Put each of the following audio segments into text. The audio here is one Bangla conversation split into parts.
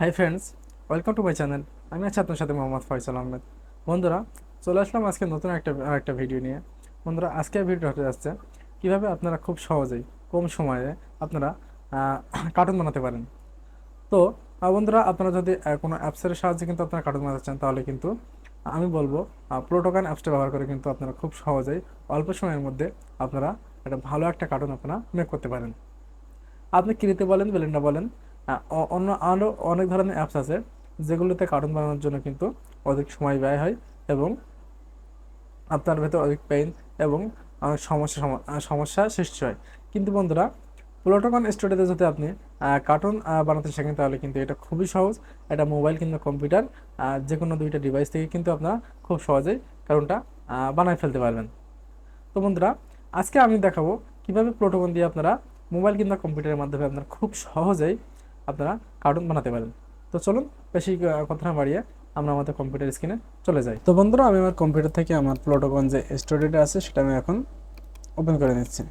Hi friends, welcome to my channel. আমি আছি আপনার সাথে মোহাম্মদ ফয়সাল আহমেদ। বন্ধুরা, চলে আসলাম আজকে নতুন একটা ভিডিও নিয়ে। বন্ধুরা, আজকের ভিডিও হতে যাচ্ছে কীভাবে আপনারা খুব সহজেই কম সময়ে আপনারা কার্টুন বানাতে পারেন। তো বন্ধুরা, আপনারা যদি কোনো অ্যাপসের সাহায্যে কিন্তু আপনারা কার্টুন বানাতে চান, তাহলে কিন্তু আমি বলবো প্লোটোকান অ্যাপসটা ব্যবহার করে কিন্তু আপনারা খুব সহজেই অল্প সময়ের মধ্যে আপনারা ভালো একটা কার্টুন আপনারা মেক করতে পারেন। আপনি কিরিতে বলেন, বেলেন্ডা বলেন, অন্য আরও অনেক ধরনের অ্যাপস আছে যেগুলোতে কার্টুন বানানোর জন্য কিন্তু অধিক সময় ব্যয় হয় এবং আপনার ভেতর অধিক পেইন এবং অনেক সমস্যা সৃষ্টি হয়। কিন্তু বন্ধুরা, প্লোটোকন স্টুডিওতে যদি আপনি কার্টুন বানাতে শেখেন, তাহলে কিন্তু এটা খুবই সহজ। এটা মোবাইল কিংবা কম্পিউটার যে কোনো দুইটা ডিভাইস থেকে কিন্তু আপনারা খুব সহজেই কার্টুনটা বানায় ফেলতে পারবেন। তো বন্ধুরা, আজকে আমি দেখাবো কিভাবে প্লোটোকন দিয়ে আপনারা মোবাইল কিংবা কম্পিউটারের মাধ্যমে আপনারা খুব সহজেই আপনারা কার্টুন বানাতে পারেন। তো চলুন, বেশি কথা না বাড়িয়ে আমরা আমাদের কম্পিউটার স্ক্রিনে চলে যাই। তো বন্ধুরা, আমি আমার কম্পিউটার থেকে আমার প্লোটোকন যে স্টোরিটা আছে সেটা আমি এখন ওপেন করে নিচ্ছি।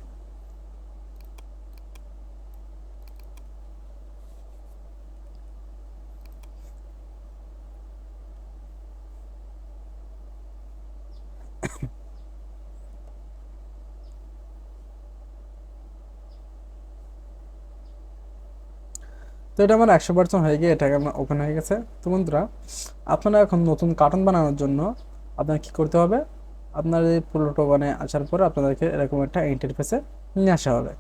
তো এটা আমার 100% হয়ে গিয়ে এটাকে আমার ওপেন হয়ে গেছে। তো বন্ধুরা, আপনারা এখন নতুন কার্টুন বানানোর জন্য আপনার কি করতে হবে, আপনার এই প্লোটোকনে আসার পরে আপনাদেরকে এরকম একটা ইন্টারফেসে নিয়ে আসা হবে।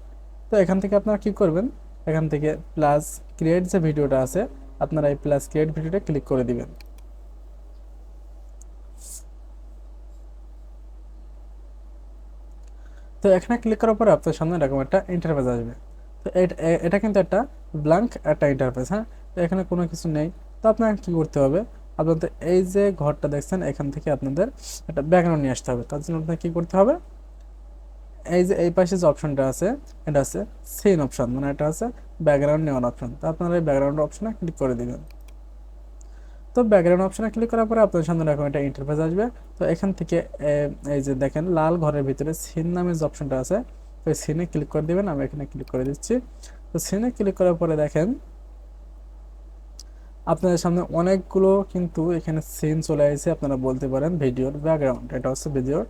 তো এখান থেকে আপনারা কি করবেন, এখান থেকে প্লাস ক্রিয়েট যে ভিডিওটা আছে, আপনারা এই প্লাস ক্রিয়েট ভিডিওটা ক্লিক করে দিবেন। তো এখানে ক্লিক করার পরে আপনার সামনে এরকম একটা ইন্টারফেস আসবে। তো এটা কিন্তু একটা ব্ল্যাঙ্ক একটা ইন্টারফেস। হ্যাঁ, তো এখানে কোনো কিছু নেই। তো আপনাকে কি করতে হবে, আপনাদের এই যে ঘরটা দেখছেন, এখান থেকে আপনাদের একটা ব্যাকগ্রাউন্ড নিয়ে আসতে হবে। তার জন্য আপনাকে কি করতে হবে, এই যে এই পাশে যে অপশনটা আছে, এটা আছে সিন অপশন, মানে এটা আছে ব্যাকগ্রাউন্ড নেওয়ার অপশন। তো আপনারা এই ব্যাকগ্রাউন্ড অপশনে ক্লিক করে দিবেন। তো ব্যাকগ্রাউন্ড অপশনে ক্লিক করার পরে আপনার সামনে এরকম একটা ইন্টারফেস আসবে। তো এখান থেকে এই যে দেখেন লাল ঘরের ভিতরে সিন নামের যে অপশনটা আছে, তো সিনে ক্লিক করে দিবেন। আমি এখানে ক্লিক করে দিচ্ছি। তো সিনে ক্লিক করার পরে দেখেন আপনাদের সামনে অনেকগুলো কিন্তু এখানে সিন চলে আসছে। আপনারা বলতে পারেন ভিডিওর ব্যাকগ্রাউন্ড, এটা হচ্ছে ভিডিওর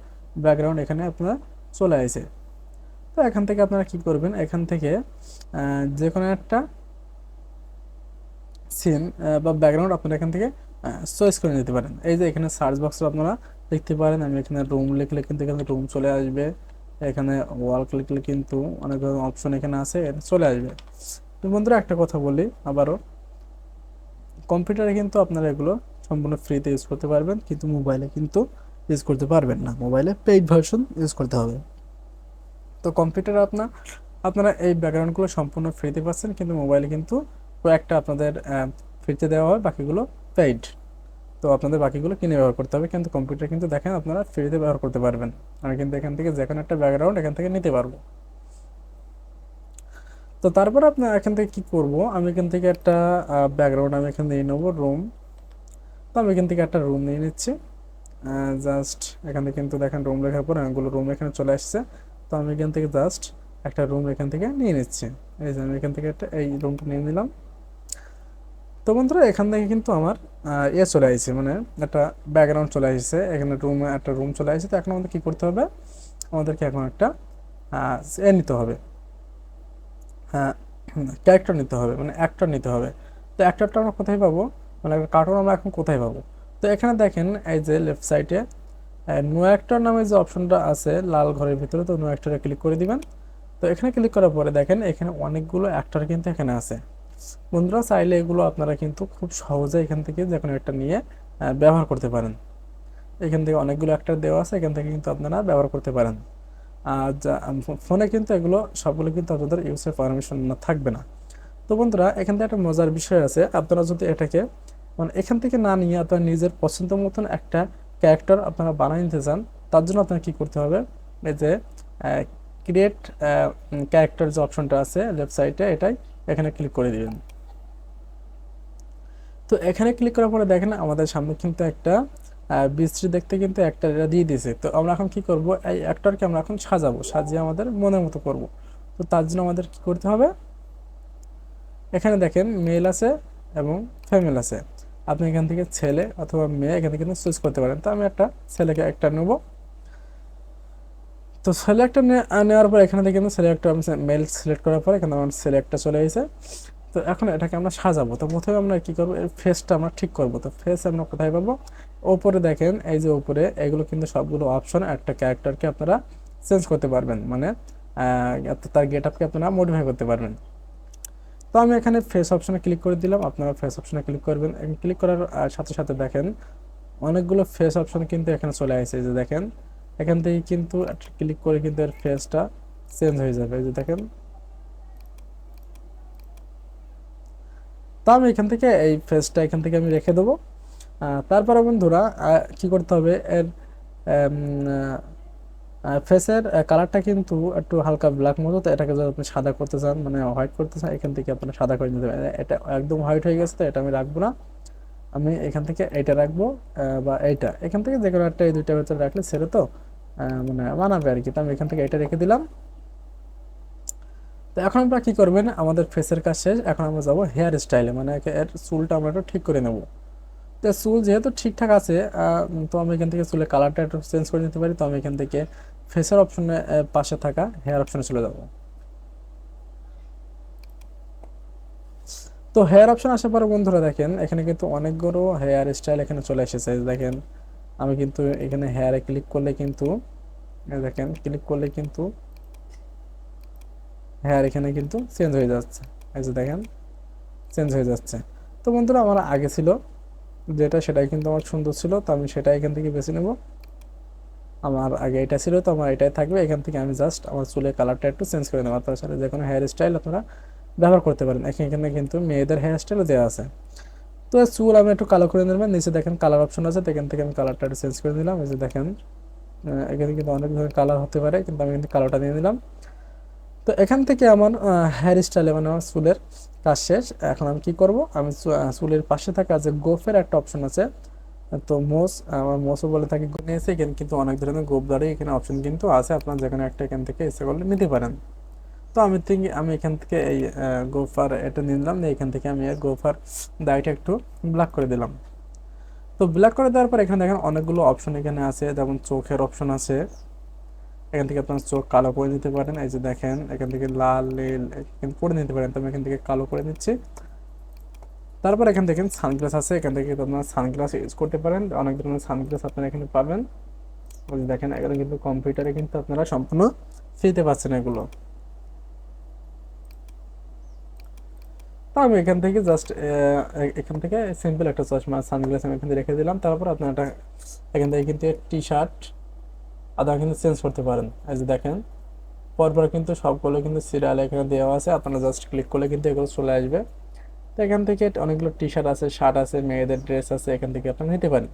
ব্যাকগ্রাউন্ড এখানে আপনারা চলে আসছে। তো এখান থেকে আপনারা কি করবেন, এখান থেকে যে কোনো একটা সিন বা ব্যাকগ্রাউন্ড আপনারা এখান থেকে চয়েস করে নিতে পারেন। এই যে এখানে সার্চ বক্সে আপনারা দেখতে পারেন, আমি এখানে রুম লিখলে কিন্তু এখানে রুম চলে আসবে। এখানে ওয়াল লিখলে কিন্তু অনেক ধরনের অপশন এখানে আছে, এটা চলে আসবে। তো বন্ধুরা, একটা কথা বলি আবারও, কম্পিউটারে কিন্তু আপনারা এগুলো সম্পূর্ণ ফ্রিতে ইউজ করতে পারবেন, কিন্তু মোবাইলে কিন্তু ইউজ করতে পারবেন না। মোবাইলে পেইড ভার্সন ইউজ করতে হবে। তো কম্পিউটারে আপনারা এই ব্যাকগ্রাউন্ডগুলো সম্পূর্ণ ফ্রিতে পাচ্ছেন, কিন্তু মোবাইলে কিন্তু কয়েকটা আপনাদের ফ্রিতে দেওয়া হয়, বাকিগুলো পেইড। তো আপনাদের বাকিগুলো কিনে ব্যবহার করতে হবে। কিন্তু কম্পিউটার কিন্তু দেখেন আপনারা ফ্রিতে ব্যবহার করতে পারবেন। আমি কিন্তু এখান থেকে যে কোনো একটা ব্যাকগ্রাউন্ড এখান থেকে নিতে পারবো। তো তারপর আপনার এখান থেকে কি করব, আমি এখান থেকে একটা ব্যাকগ্রাউন্ড আমি এখান থেকে নেবো রুম। তো আমি এখান থেকে একটা রুম নিয়ে নিচ্ছি। জাস্ট এখান থেকে কিন্তু দেখেন রুম লেখার পর অনেকগুলো রুম এখানে চলে আসছে। তো আমি এখান থেকে জাস্ট একটা রুম এখান থেকে নিয়ে নিচ্ছি। এই যে আমি এখান থেকে একটা এই রুমটা নিয়ে নিলাম। তো বন্ধুরা, এখান থেকে কিন্তু আমার ইয়ে চলে আসছে, মানে একটা ব্যাকগ্রাউন্ড চলে আসছে, এখানে রুমে একটা রুম চলে আসছে। তো এখন আমাদের কী করতে হবে, আমাদেরকে এখন একটা নিতে হবে, ক্যারেক্টার নিতে হবে, মানে অ্যাক্টর নিতে হবে। তো অ্যাক্টরটা আমরা কোথায় পাবো, মানে কার্টুন আমরা এখন কোথায় পাবো। তো এখানে দেখেন এই যে লেফট সাইডে নো অ্যাক্টর নামে যে অপশনটা আছে লাল ঘরের ভিতরে, তো নো অ্যাক্টরে ক্লিক করে দিবেন। তো এখানে ক্লিক করার পরে দেখেন এখানে অনেকগুলো অ্যাক্টর কিন্তু এখানে আছে। বন্ধুরা, চাইলে এগুলো আপনারা কিন্তু খুব সহজে এখান থেকে যে কোনো একটা নিয়ে ব্যবহার করতে পারেন। এখান থেকে অনেকগুলো অ্যাক্টর দেওয়া আছে, এখান থেকে কিন্তু আপনারা ব্যবহার করতে পারেন। আর ফোনে কিন্তু এগুলো সবগুলো কিন্তু আপনাদের ইউজের পারমিশন না থাকবে না। তো বন্ধুরা, এখান থেকে একটা মজার বিষয় আছে, আপনারা যদি এটাকে মানে এখান থেকে না নিয়ে আপনার নিজের পছন্দ মতন একটা ক্যারেক্টার আপনারা বানিয়ে নিতে চান, তার জন্য আপনার কি করতে হবে, এই যে ক্রিয়েট ক্যারেক্টার যে অপশনটা আছে লেফট সাইডে, এটাই এখানে ক্লিক করে দিবেন। তো এখানে ক্লিক করার পরে দেখেন আমাদের সামনে কিন্তু একটা বিশ্রী দেখতে কিন্তু একটা এটা দিয়ে দিয়েছে। তো আমরা এখন কি করব, এই অ্যাক্টরকে আমরা এখন সাজাবো, সাজিয়ে আমাদের মনের মতো করব। তো তার জন্য আমাদের কি করতে হবে, এখানে দেখেন মেল আছে এবং ফিমেল আছে। আপনি এখান থেকে ছেলে অথবা মেয়ে এখান থেকে কিন্তু চুজ করতে পারেন। তো আমি একটা ছেলেকে একটা নেব। তো সিলেক্টটা নেওয়ার পর এখানে থেকে কিন্তু সিলেক্ট মেল সিলেক্ট করার পর এখানে আমার সিলেক্টটা চলে এসেছে। তো এখন এটাকে আমরা সাজাবো। তো প্রথমে আমরা কি করবো, এর ফেসটা আমরা ঠিক করবো। তো ফেস আমরা কোথায় পাবো, ওপরে দেখেন এই যে উপরে এগুলো কিন্তু সবগুলো অপশন, একটা ক্যারেক্টারকে আপনারা চেঞ্জ করতে পারবেন, মানে তার গেট আপকে আপনারা মডিফাই করতে পারবেন। তো আমি এখানে ফেস অপশনে ক্লিক করে দিলাম, আপনারা ফেস অপশনে ক্লিক করবেন। ক্লিক করার সাথে সাথে দেখেন অনেকগুলো ফেস অপশন কিন্তু এখানে চলে আসে। এই যে দেখেন এখান থেকে কিন্তু ক্লিক করে কিন্তু এর ফেসটা চেঞ্জ হয়ে যাবে। এই যে দেখেন। তো আমি এখান থেকে এই ফেসটা এখান থেকে আমি রেখে দেবো। তারপরে বন্ধুরা কি করতে হবে, এর ফেসের কালারটা কিন্তু একটু হালকা ব্ল্যাক মতো। তো এটাকে যদি আপনি সাদা করতে চান, মানে হোয়াইট করতে চান, এখান থেকে আপনি সাদা করে নিতে পারেন। এটা একদম হোয়াইট হয়ে গেছে, তো এটা আমি রাখবো না। আমি এখান থেকে এইটা রাখবো, বা এইটা এখান থেকে যে কোনো একটা, এই দুইটার ভিতরে রাখলে ছেড়ে তো মানে মানাবে আর কি। তো আমি এখান থেকে এটা রেখে দিলাম। তো এখন আমরা কি করবেন, আমাদের ফেসের কাজ শেষ। এখন আমরা যাবো হেয়ার স্টাইলে, মানে এর চুলটা আমরা একটু ঠিক করে নেব। তো চুল যেহেতু ঠিকঠাক আছে, তো আমি এখান থেকে চুলের কালারটা একটু চেঞ্জ করে নিতে পারি। তো আমি এখান থেকে ফেসের অপশনে পাশে থাকা হেয়ার অপশনে চলে যাব। তো হেয়ার অপশন আসার পরে বন্ধুরা দেখেন এখানে কিন্তু অনেকগুলো হেয়ার স্টাইল এখানে চলে এসেছে। দেখেন আমি কিন্তু এখানে হেয়ারে ক্লিক করলে কিন্তু দেখেন ক্লিক করলে কিন্তু হেয়ার এখানে কিন্তু চেঞ্জ হয়ে যাচ্ছে। এই যে দেখেন চেঞ্জ হয়ে যাচ্ছে। তো বন্ধুরা আমার আগে ছিল যেটা, সেটাই কিন্তু আমার সুন্দর ছিল। তো আমি সেটা এখান থেকে বেছে নেব। আমার আগে এটা ছিল, তো আমার এটাই থাকবে। এখান থেকে আমি জাস্ট আমার চুলের কালারটা একটু চেঞ্জ করে নেব। তাছাড়া যে কোনো হেয়ার স্টাইল আপনারা ব্যবহার করতে পারেন। এখানে কিন্তু মেয়েদের হেয়ার স্টাইলও দেওয়া আছে। তো চুল আমি একটু কালো করে নেবেন। নিচে দেখেন কালার অপশন আছে, তো এখান থেকে আমি কালারটা একটু চেঞ্জ করে দিলাম। এই যে দেখেন এখানে কিন্তু অনেক ধরনের কালার হতে পারে, কিন্তু আমি কিন্তু কালারটা নিয়ে নিলাম। তো এখান থেকে আমার হেয়ার স্টাইলে মানে আমার চুলের কাজ শেষ। এখন আমি কি করব, আমি চুলের পাশে থাকা যে গোফের একটা অপশন আছে, তো মোস আমার মোসও বলে থাকি নিয়েছে। এখানে কিন্তু অনেক ধরনের গোপ দাঁড়িয়ে এখানে অপশন কিন্তু আছে, আপনার যেখানে একটা এখান থেকে ইচ্ছে করলে নিতে পারেন। তো আমি এখান থেকে এই গোফার এটা নিয়ে নিলাম, নিয়ে এখান থেকে আমি গোফার দাড়িটা একটু ব্ল্যাক করে দিলাম। তো ব্ল্যাক করে দেওয়ার পর এখানে দেখেন অনেকগুলো অপশন এখানে আছে, যেমন চোখের অপশন আছে। এখান থেকে আপনার চোখ কালো করে নিতে পারেন। এই যে দেখেন এখান থেকে লাল নীল এখানে করে নিতে পারেন। তো আমি এখান থেকে কালো করে নিচ্ছি। তারপর এখান থেকে সানগ্লাস আছে, এখান থেকে আপনার সানগ্লাস ইউজ করতে পারেন। অনেক ধরনের সানগ্লাস আপনারা এখানে পাবেন। ওই যে দেখেন এগুলো কিন্তু কম্পিউটারে কিন্তু আপনারা সম্পূর্ণ ফ্রিতে পাচ্ছেন এগুলো। তো আমি এখান থেকে জাস্ট এখান থেকে সিম্পল একটা চশমা সানগ্লাস আমি এখান থেকে রেখে দিলাম। তারপর আপনারা এখান থেকে কিন্তু টি শার্ট আদা কিন্তু চেঞ্জ করতে পারেন। এই যে দেখেন পরপর কিন্তু সবগুলো কিন্তু সিরিয়াল এখানে দেওয়া আছে, আপনারা জাস্ট ক্লিক করলে কিন্তু এগুলো চলে আসবে। তো এখান থেকে অনেকগুলো টি শার্ট আছে, শার্ট আছে, মেয়েদের ড্রেস আছে, এখান থেকে আপনারা নিতে পারেন।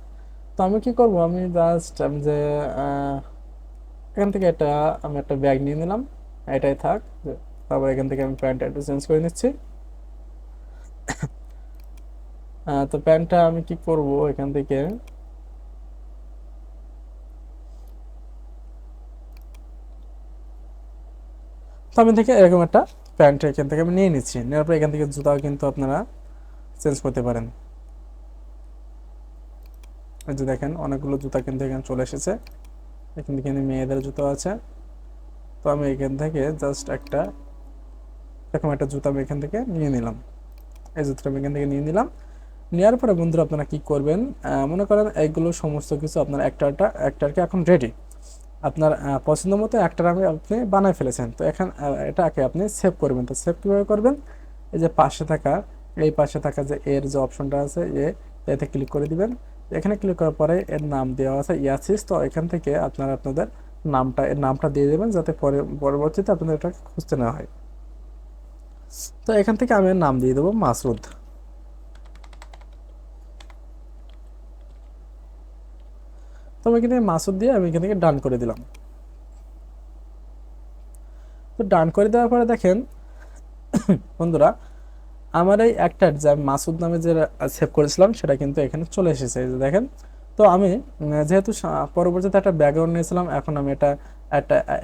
তো আমি কি করব, আমি জাস্ট আমি যে এখান থেকে আমি একটা ব্যাগ নিয়ে নিলাম, এটাই থাক। তারপর এখান থেকে আমি প্যান্ট একটু চেঞ্জ করে নিচ্ছি। তো প্যান্টটা আমি কি করব এখান থেকে, তো আমি থেকে এরকম একটা প্যান্ট এখান থেকে আমি নিয়ে নিচ্ছি। নেওয়ার পর এখান থেকে জুতাও কিন্তু আপনারা চেঞ্জ করতে পারেন। এই যে দেখেন অনেকগুলো জুতা কিন্তু এখানে চলে এসেছে। এখান থেকে মেয়েদের জুতো আছে। তো আমি এখান থেকে জাস্ট এরকম একটা জুতা আমি এখান থেকে নিয়ে নিলাম। এই জুতোটা আমি এখান থেকে নিয়ে নিলাম। নেওয়ার পরে বন্ধুরা আপনারা কি করবেন, মনে করেন এইগুলো সমস্ত কিছু আপনার একটাকে এখন রেডি। আপনার পছন্দ মতো একটা আপনি বানায় ফেলেছেন। তো এখন এটাকে আপনি সেভ করবেন। তো সেভ কীভাবে করবেন, এই যে পাশে থাকা যে এর যে অপশনটা আছে এতে ক্লিক করে দিবেন। এখানে ক্লিক করার পরে এর নাম দেওয়া আছে ইয়াসিস। তো এখান থেকে আপনারা আপনাদের এর নামটা দিয়ে দেবেন, যাতে পরবর্তীতে আপনাদের এটা খুঁজতে না হয়। তো এখান থেকে আমি এর নাম দিয়ে দেবো মাসুদ। তো আমি এখানে মাসুদ দিয়ে আমি এখান থেকে ডান করে দিলাম। তো ডান করে দেওয়ার পরে দেখেন বন্ধুরা আমার এই একটার যে আমি মাসুদ নামে যে সেভ করেছিলাম সেটা কিন্তু এখানে চলে এসেছে। এই যে দেখেন। তো আমি যেহেতু পরবর্তীতে একটা ব্যাকগ্রাউন্ড নিয়েছিলাম, এখন আমি একটা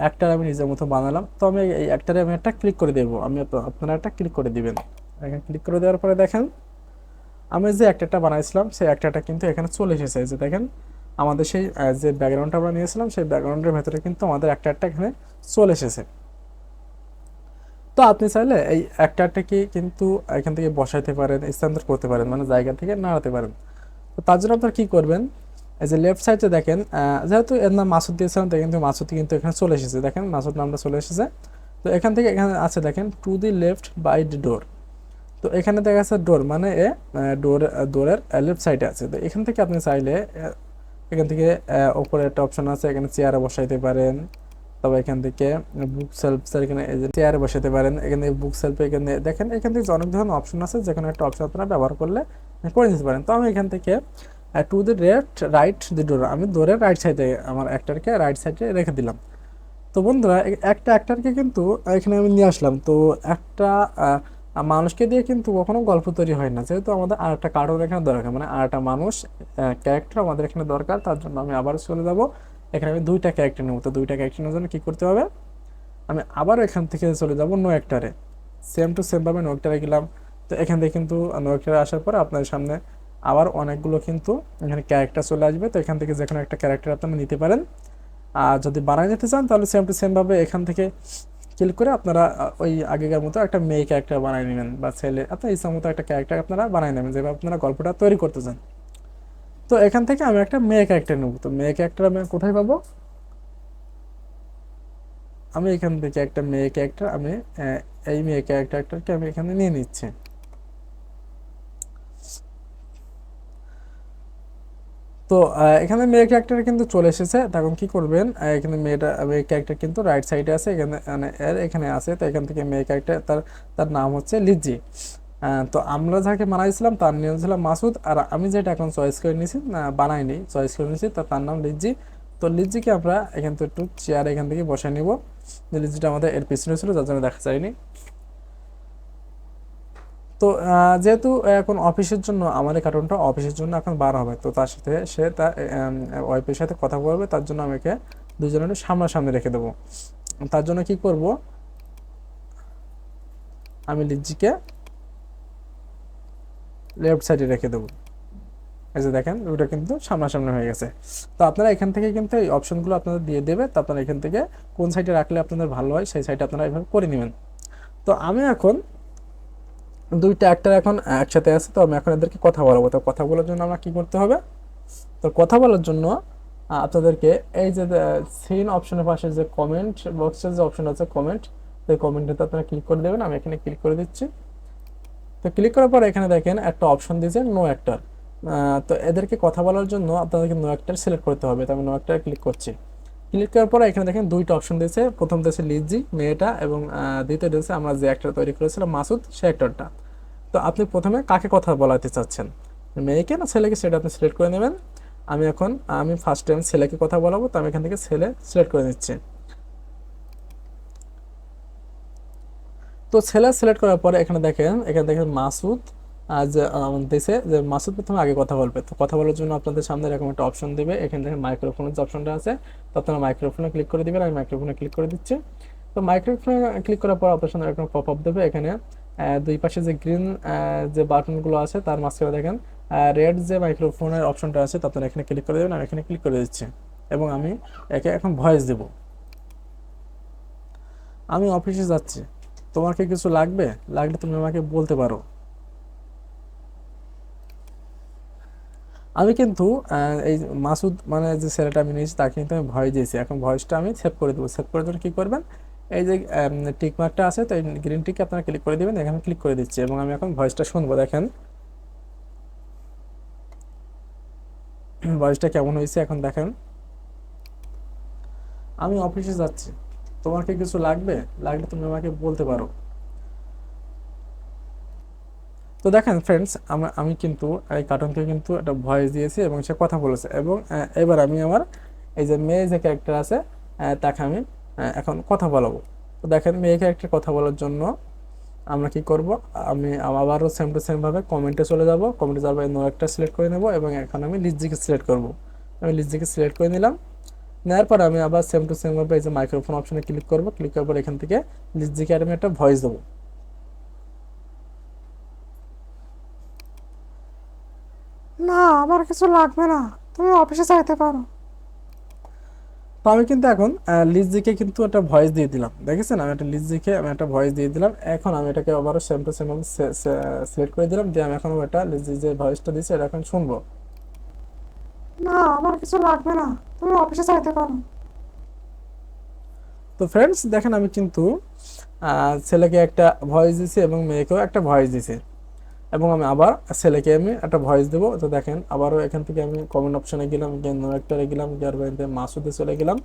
একটার আমি নিজের মতো বানালাম। তো আমি এই একটারে আমি একটা ক্লিক করে দেবো। আপনারা একটা ক্লিক করে দিবেন। এখানে ক্লিক করে দেওয়ার পরে দেখেন আমি যে অ্যাক্টরটা বানাইছিলাম সেই অ্যাক্টরটা কিন্তু এখানে চলে এসেছে। এই যে দেখেন আমাদের সেই যে ব্যাকগ্রাউন্ডটা আমরা নিয়েছিলাম সেই ব্যাকগ্রাউন্ডের ভেতরে কিন্তু আমাদের অ্যাক্টরটা এখানে চলে এসেছে। তো আপনি চাইলে এই অ্যাক্টরটাকে কিন্তু এখান থেকে বসাইতে পারেন, স্থানান্তর করতে পারেন, মানে জায়গা থেকে নাড়াতে পারেন। তো তার জন্য আপনারা কি করবেন, এই যে লেফট সাইডে দেখেন, যেহেতু এর নাম মাসুদ দিয়েছিলাম তাই কিন্তু মাসুদ কিন্তু এখানে চলে এসেছে, দেখেন মাসুদ নামটা চলে এসেছে। তো এখান থেকে এখানে আছে দেখেন to the left by the door. তো এখানে দেখা যাচ্ছে ডোর মানে ডোরের লেফট সাইডে আছে। তো এখান থেকে আপনি চাইলে এখান থেকে ওপরে একটা অপশন আছে, এখানে চেয়ারে বসাইতে পারেন। তবে এখান থেকে বুক সেলফ এখানে চেয়ারে বসাতে পারেন, এখানে বুক সেলফে এখানে দেখেন এখান থেকে অনেক ধরনের অপশন আছে, যে কোনো একটা অপশন আপনারা ব্যবহার করলে করে নিতে পারেন। তো আমি এখান থেকে to the left right the door, আমি ডোরের রাইট সাইডে আমার অ্যাক্টরকে রাইট সাইডে রেখে দিলাম। তো বন্ধুরা একটা অ্যাক্টরকে কিন্তু এখানে আমি নিয়ে আসলাম। তো একটা মানুষকে দিয়ে কিন্তু কখনো গল্প তৈরি হয় না, যেহেতু আমাদের আর একটা কার্টুন এখানে দরকার, মানে আর একটা মানুষ ক্যারেক্টার আমাদের এখানে দরকার। তার জন্য আমি আবার চলে যাব, এখানে আমি দুইটা ক্যারেক্টার নেব। তো দুইটা ক্যারেক্টার নেওয়ার জন্য কী করতে হবে, আমি আবার এখান থেকে চলে যাব নো অ্যাক্টারে, সেম টু সেম ভাবে নো অ্যাক্টারে গেলাম। তো এখান থেকে কিন্তু নো অ্যাক্টারে আসার পর আপনার সামনে আবার অনেকগুলো কিন্তু এখানে ক্যারেক্টার চলে আসবে। তো এখান থেকে যে কোনো একটা ক্যারেক্টার আপনারা নিতে পারেন। আর যদি বানাই নিতে চান তাহলে সেম টু সেম ভাবে এখান থেকে ক্লিক করে আপনারা ওই আগেকার মতো একটা মেয়ে ক্যারেক্টার বানিয়ে নেবেন, বা ছেলে আপনার ইচ্ছা মতো একটা ক্যারেক্টার আপনারা বানিয়ে নেবেন, যেভাবে আপনারা গল্পটা তৈরি করতে চান। তো এখান থেকে আমি একটা মেয়ে ক্যারেক্টার নেব। তো মেয়ে ক্যারেক্টার আমি কোথায় পাবো, আমি এখান থেকে একটা মেয়ে ক্যারেক্টার আমি এই মেয়ে ক্যারেক্টারটাকে আমি এখানে নিয়ে নিচ্ছি। তো এখানে মেয়ে ক্যারেক্টার কিন্তু চলে এসেছে। তখন কি করবেন, এখানে মেয়ে ক্যারেক্টার কিন্তু রাইট সাইডে আছে, এখানে মানে এর এখানে আছে। তো এখান থেকে মেয়ে ক্যারেক্টার তার তার নাম হচ্ছে লিজি। তো আমরা যাকে বানাইছিলাম তার নাম ছিল মাসুদ, আর আমি যেটা এখন চয়েস করে নিয়েছি বানাইনি, চয়েস করে নিয়েছি, তো তার নাম লিজি। তো লিজিকে আমরা এখান থেকে একটু চেয়ার এখান থেকে বসাই নিব। লিজিটা আমাদের এর পিছনে ছিল, যার জন্য দেখা যায়নি। তো যেহেতু এখন অফিসের জন্য আমার এই কার্টুনটা অফিসের জন্য এখন বার হবে, তো তার সাথে সে তার ওয়াইফের সাথে কথা বলবে, তার জন্য আমাকে দুজনের সামনাসামনি রেখে দেবো। তার জন্য কি করব, আমি লিজিকে লেফট সাইডে রেখে দেবো। এই যে দেখেন ওটা কিন্তু সামনাসামনি হয়ে গেছে। তো আপনারা এখান থেকে কিন্তু এই অপশনগুলো আপনাদের দিয়ে দেবে। তো আপনারা এখান থেকে কোন সাইডে রাখলে আপনাদের ভালো হয় সেই সাইডে আপনারা এইভাবে করে নেবেন। তো আমি এখন দুইটা অ্যাক্টর এখন একসাথে আছে, তো আমি এখন এদেরকে কথা বলবো। তো কথা বলার জন্য আমরা কি করতে হবে, তো কথা বলার জন্য আপনাদেরকে এই যে সিন অপশনের পাশে যে কমেন্ট বক্সের যে অপশন আছে কমেন্ট, সেই কমেন্টটাতে আপনারা ক্লিক করে দেবেন। আমি এখানে ক্লিক করে দিচ্ছি। তো ক্লিক করার পর এখানে দেখেন একটা অপশন দিয়েছে নো অ্যাক্টর। তো এদেরকে কথা বলার জন্য আপনাদেরকে নো অ্যাক্টর সিলেক্ট করতে হবে। তো আমি নো অ্যাক্টর ক্লিক করছি। ক্লিক করার পর এখানে দেখেন দুইটা অপশন দিয়েছে, প্রথম দিয়েছে লিজি মেয়েটা, এবং দ্বিতীয় দিয়েছে আমরা যে অ্যাক্টর তৈরি করেছিলাম মাসুদ সে অ্যাক্টরটা। তো আপনি প্রথমে কাকে কথা বলাতে চাচ্ছেন, মেয়েকে না ছেলেকে, সেটা আপনি সিলেক্ট করে নেবেন। আমি ফার্স্ট টাইম ছেলেকে কথা বলাবো, তো আমি এখান থেকে ছেলে সিলেক্ট করে নিচ্ছি। তো ছেলে সিলেক্ট করার পরে এখানে দেখেন মাসুদ যে দিয়েছে যে মাসুদ প্রথমে আগে কথা বলবে। তো কথা বলার জন্য আপনাদের সামনে এরকম একটা অপশন দেবে, এখানে দেখেন মাইক্রোফোনের যে অপশনটা আছে, তো আপনারা মাইক্রোফোনে ক্লিক করে দিবেন। আমি মাইক্রোফোনে ক্লিক করে দিচ্ছি। তো মাইক্রোফোনে ক্লিক করার পর আপনার সামনে এরকম পপ আপ দেবে। এখানে দুই পাশে যে গ্রিন যে বাটনগুলো আছে তার মাঝখানে দেখেন রেড যে মাইক্রোফোনের অপশনটা আছে, তো আপনারা এখানে ক্লিক করে দেবেন। আমি এখানে ক্লিক করে দিচ্ছি এবং আমি একে এখন ভয়েস দেব। আমি অফিসে যাচ্ছি, তোমার কি কিছু লাগবে, লাগলে তুমি আমাকে বলতে পারো। আমি কিন্তু এই মাসুদ মানে যে ছেলেটা আমি নিয়েছি তাকে কিন্তু আমি ভয়েস দিয়েছি। এখন ভয়েসটা আমি সেভ করে দেবো। সেভ করার জন্য কী করবেন, এই যে টিক মার্কটা আছে, তো এই গ্রিন টিকে আপনারা ক্লিক করে দেবেন। এখানে ক্লিক করে দিচ্ছি এবং আমি এখন ভয়েসটা শুনবো। দেখেন ভয়েসটা কেমন হয়েছে এখন দেখেন। আমি অফিসে যাচ্ছি, তোমার কি কিছু লাগবে, লাগলে তুমি আমাকে বলতে পারো। তো দেখেন ফ্রেন্ডস, আমি কিন্তু এই কার্টুনকে কিন্তু একটা ভয়েস দিয়েছি এবং সে কথা বলেছে। এবং এবার আমি আমার এই যে মেয়ে যে ক্যারেক্টার আছে তাকে আমি এখন কথা বলাবো। তো দেখেন মেয়ে ক্যারেক্টার কথা বলার জন্য আমরা কি করব, আমি আবারও সেম টু সেম ভাবে কমেন্টে চলে যাব। কমেন্টে যাওয়ার নো একটা সিলেক্ট করে নেব এবং এখন আমি লিজিকে সিলেক্ট করব। আমি লিজিকে সিলেক্ট করে নিলাম। নেওয়ার পর আমি আবার সেম টু সেম ভাবে এই যে মাইক্রোফোন অপশনে ক্লিক করব। ক্লিক করার পর এখান থেকে লিজিকে আমি একটা ভয়েস দেবো। না, আমার কিছু লাগবে না, তুমি অফিসে চাইতে পারো। তো আমি কিন্তু এখন লিজিকে কিন্তু একটা ভয়েস দিয়ে দিলাম, দেখেছেন আমি একটা লিজিকে আমি একটা ভয়েস দিয়ে দিলাম। এখন আমি এটাকে আবারও সেম টু সেম সিলেক্ট করে দিলাম, দিয়ে আমি এখন এটা লিজি যে ভয়েসটা দিয়েছি এটা এখন শুনবো। না, আমার কিছু লাগবে না, তুমি অফিসে চাইতে পারো। তো ফ্রেন্ডস দেখেন আমি কিন্তু ছেলেকে একটা ভয়েস দিছি এবং মেয়েকেও একটা ভয়েস দিছি, এবং আমি আবার ছেলেকে আমি একটা ভয়েস দেবো। তো দেখেন আবারও এখান থেকে আমি কমেন্ট অপশনে গেলাম, গিয়ে নো অ্যাক্টরে গেলাম, গিয়ে বাইরে মাসুদে চলে গেলাম।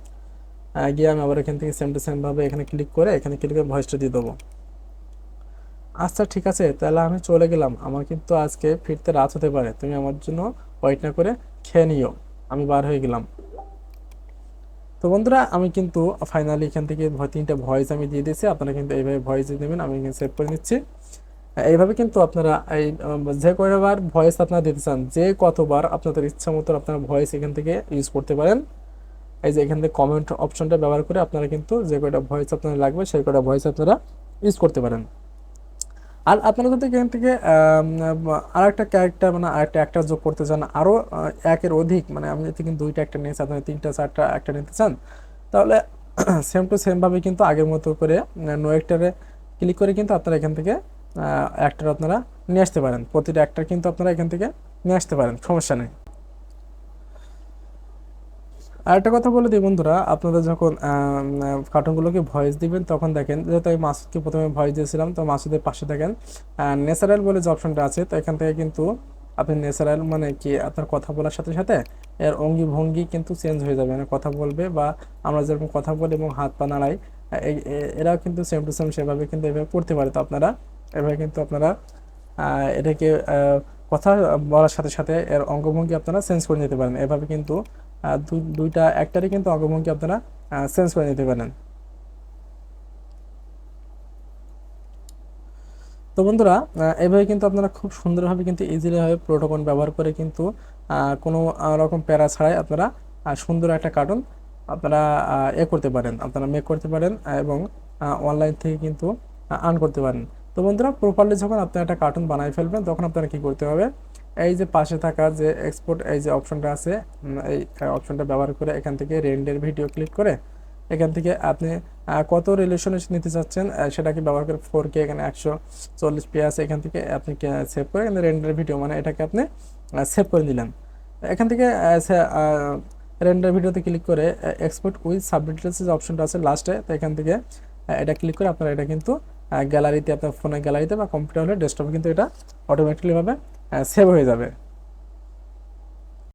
গিয়ে আমি আবার এখান থেকে সেম টু সেম ভাবে এখানে ক্লিক করে এখানে ক্লিক করে ভয়েসটা দিয়ে দেবো। আচ্ছা ঠিক আছে, তাহলে আমি চলে গেলাম, আমার কিন্তু আজকে ফিরতে রাত হতে পারে, তুমি আমার জন্য ওয়েট না করে খেয়ে নিও। আমি বার হয়ে গেলাম। তো বন্ধুরা আমি কিন্তু ফাইনালি এখান থেকে তিনটা ভয়েস আমি দিয়ে দিয়েছি, আপনারা কিন্তু এইভাবে ভয়েস দিয়ে দেবেন, আমি সেভ করে নিচ্ছি। এইভাবে কিন্তু আপনারা এই যে কয়বার ভয়েস আপনারা দিতে চান, যে কতবার আপনাদের ইচ্ছা মতো আপনারা ভয়েস এখান থেকে ইউজ করতে পারেন। এই যে এখান থেকে কমেন্ট অপশনটা ব্যবহার করে আপনারা কিন্তু যে কয়টা ভয়েস আপনার লাগবে সেই কয়টা ভয়েস আপনারা ইউজ করতে পারেন। আর আপনারা যদি এখান থেকে আর একটা ক্যারেক্টার মানে আরেকটা অ্যাক্টার যোগ করতে চান, আরও একের অধিক, মানে আপনি যদি কিন্তু দুইটা একটা নিয়ে চান, আপনি তিনটা চারটা একটা নিতে চান, তাহলে সেম টু সেম ভাবে কিন্তু আগের মতো করে নো অ্যাক্টারে ক্লিক করে কিন্তু আপনারা এখান থেকে অ্যাক্টার আপনারা নিয়ে আসতে পারেন, প্রতিটা অ্যাক্টার কিন্তু আপনারা এখান থেকে নিয়ে আসতে পারেন, সমস্যা নেই। আর একটা কথা বলে দিই বন্ধুরা, আপনারা যখন কার্টুনগুলোকে ভয়েস দিবেন তখন দেখেন, যেহেতু আমি মাসুদকে প্রথমে ভয়েস দিয়েছিলাম, তো মাসুদের পাশে দেখেন ন্যাচারাল বলে যে অপশনটা আছে, তো এখান থেকে কিন্তু আপনি ন্যাচারাল মানে কি আপনার কথা বলার সাথে সাথে এর অঙ্গি ভঙ্গি কিন্তু চেঞ্জ হয়ে যাবে, মানে কথা বলবে বা আমরা যেরকম কথা বলি এবং হাত পা নাড়াই, এরাও কিন্তু সেম টু সেম সেভাবে কিন্তু এভাবে করতে পারে। তো আপনারা এভাবে কিন্তু আপনারা এটাকে কথা বলার সাথে সাথে এর অঙ্গভঙ্গি আপনারা চেঞ্জ করে নিতে পারেন, এভাবে কিন্তু দুইটা একটারই কিন্তু অঙ্গভঙ্গি আপনারা চেঞ্জ করে নিতে পারেন। তো বন্ধুরা এইভাবে কিন্তু আপনারা খুব সুন্দরভাবে কিন্তু ইজিলি ভাবে প্রোটোকন ব্যবহার করে কিন্তু কোনো রকম প্যারা ছাড়াই আপনারা সুন্দর একটা কার্টুন আপনারা করতে পারেন, আপনারা মেক করতে পারেন, এবং অনলাইন থেকে কিন্তু আর্ন করতে পারেন। তো বন্ধুরা প্রপারলি যখন আপনারা একটা কার্টুন বানাই ফেলবেন তখন আপনারা কি করতে হবে, এই যে পাশে থাকা যে এক্সপোর্ট এই যে অপশনটা আছে, এই অপশনটা ব্যবহার করে এখান থেকে রেন্ডার ভিডিও ক্লিক করে এখান থেকে আপনি কত রিলেশনে নিতে চাচ্ছেন সেটাকে ব্যবহার করে 4K এখানে 140p আছে, এখান থেকে আপনি সেভ করে এখানে রেন্ডার ভিডিও মানে এটাকে আপনি সেভ করে দিলেন। এখান থেকে রেন্ডার ভিডিওতে ক্লিক করে এক্সপোর্ট উইথ সাবডিটেলস যে অপশনটা আছে লাস্টে, তো এখান থেকে এটা ক্লিক করে আপনারা এটা কিন্তু গ্যালারিতে আপনার ফোনের গ্যালারিতে বা কম্পিউটার হলে ডেস্কটপে কিন্তু এটা অটোমেটিকলিভাবে সেভ হয়ে যাবে।